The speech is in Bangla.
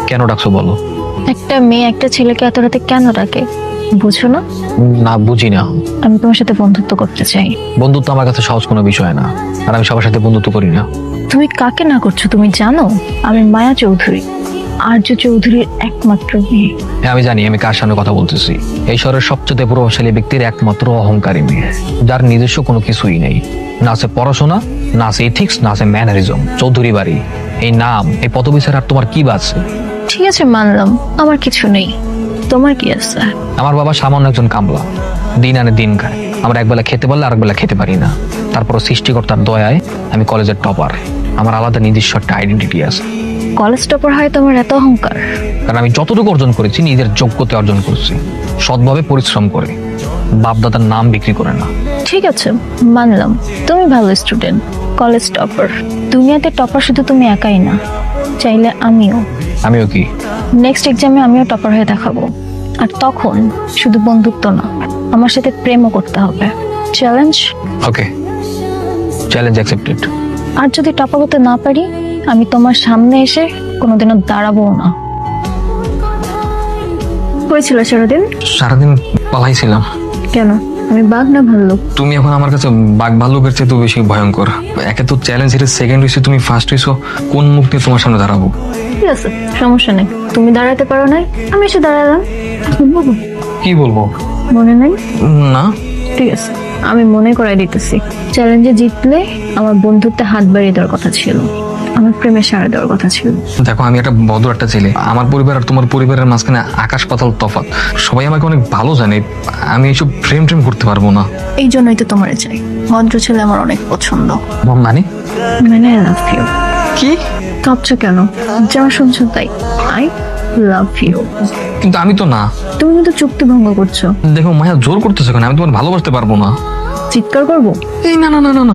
কেন ডাকছো বলো? একটা মেয়ে একটা ছেলেকে এত রাতে কেন ডাকে বুঝো না? না, বুঝি না। আমি তোমার সাথে বন্ধুত্ব করতে চাই। বন্ধুত্ব আমার কাছে সহজ কোনো বিষয় না, আর আমি সবার সাথে বন্ধুত্ব করি না। তুমি কাকে না করছো তুমি জানো? আমি মায়া চৌধুরী, আর্য চৌধুরীর একমাত্র মেয়ে। হ্যাঁ, আমি জানি আমি কার সামনে কথা বলতেছি। এই শহরের সবচেয়ে প্রভাবশালী ব্যক্তির একমাত্র অহংকারী মেয়ে, যার নিজস্ব কোনো কিছুই নেই। না আছে পড়াশোনা, না আছে এথিক্স, না আছে ম্যানারিজম। চৌধুরী বাড়ি, এই নাম, এই পদবি ছাড়া আর তোমার কি বাঁচছে? ঠিক আছে মানলাম আমার কিছু নেই, তোমার কি আছে? আমার বাবা সামান্য একজন কামলা, দিন আনে দিন খায়। আমরা একবেলা খেতে পারলে আরেকবেলা খেতে পারি না। তারপরও সৃষ্টিকর্তার দয়ায় আমি কলেজের টপার। আমার আলাদা নিজস্ব একটা আইডেন্টিটি আছে। কলেজ টপার হয় তোমার এত অহংকার? কারণ আমি যতটুকু অর্জন করেছি নিজের যোগ্যতা অর্জন করছি, সৎভাবে পরিশ্রম করে, বাপ দাদার নাম বিক্রি করে না। ঠিক আছে মানলাম তুমি ভালো স্টুডেন্ট, কলেজ টপার। দুনিয়াতে টপার শুধু তুমি একাই না, চাইলে আমিও। আমিও কি? নেক্সট এক্সামে আমিও টপার হয়ে দেখাবো। আর তখন শুধু বন্ধুত্ব না, আমার সাথে প্রেমও করতে হবে। চ্যালেঞ্জ? ওকে, চ্যালেঞ্জ অ্যাকসেপ্টেড। আর যদি টপার হতে না পারি, আমি তোমার সামনে এসে কোনোদিনও দাঁড়াবো না। হয়েছিল সারাদিন? সারাদিন পালাইছিলাম। কেন? আমি বাঘ না ভাল্লুক? তুমি এখন আমার কাছে বাঘ ভাল্লুকের চেয়ে তো বেশি ভয়ঙ্কর। একে তো চ্যালেঞ্জ হিসেবে সেকেন্ড হয়েছে, তুমি ফার্স্ট হয়েছো। কোন মুখ নিয়ে তোমার সামনে দাঁড়াবো? ঠিক আছে সমস্যা নেই, তুমি দাঁড়াতে পারো নাই, আমি এসে দাঁড়ালাম। কি বলবো? মনে নাই? না। ঠিক আছে আমি মনে করাই দিতেছি। চ্যালেঞ্জে জিতলে আমার বন্ধুত্বে হাত বাড়িয়ে দেওয়ার কথা ছিল, আমার প্রেমে সাড়া দেওয়ার কথা ছিল। দেখো, আমি একটা ভদ্র একটা ছেলে। আমার পরিবার আর তোমার পরিবারের মাঝখানে আকাশ পাতাল তফাৎ। সবাই আমাকে অনেক ভালো জানে। আমি এইসব প্রেম ট্রেম করতে পারবো না। এই জন্যই তো তোমারে চাই, ভদ্র ছেলে আমার অনেক পছন্দ। মানে? মানে আই লাভ ইউ। কি? কাঁপছো কেন? যা শুনছো তাই। I love you. কিন্তু আমি তো না। তুমি কিন্তু চুক্তি ভঙ্গ করছো। দেখো মায়া, জোর করতেছো কেন? আমি তোমার ভালোবাসতে পারবো না। চিৎকার করবো? এই না না না না না।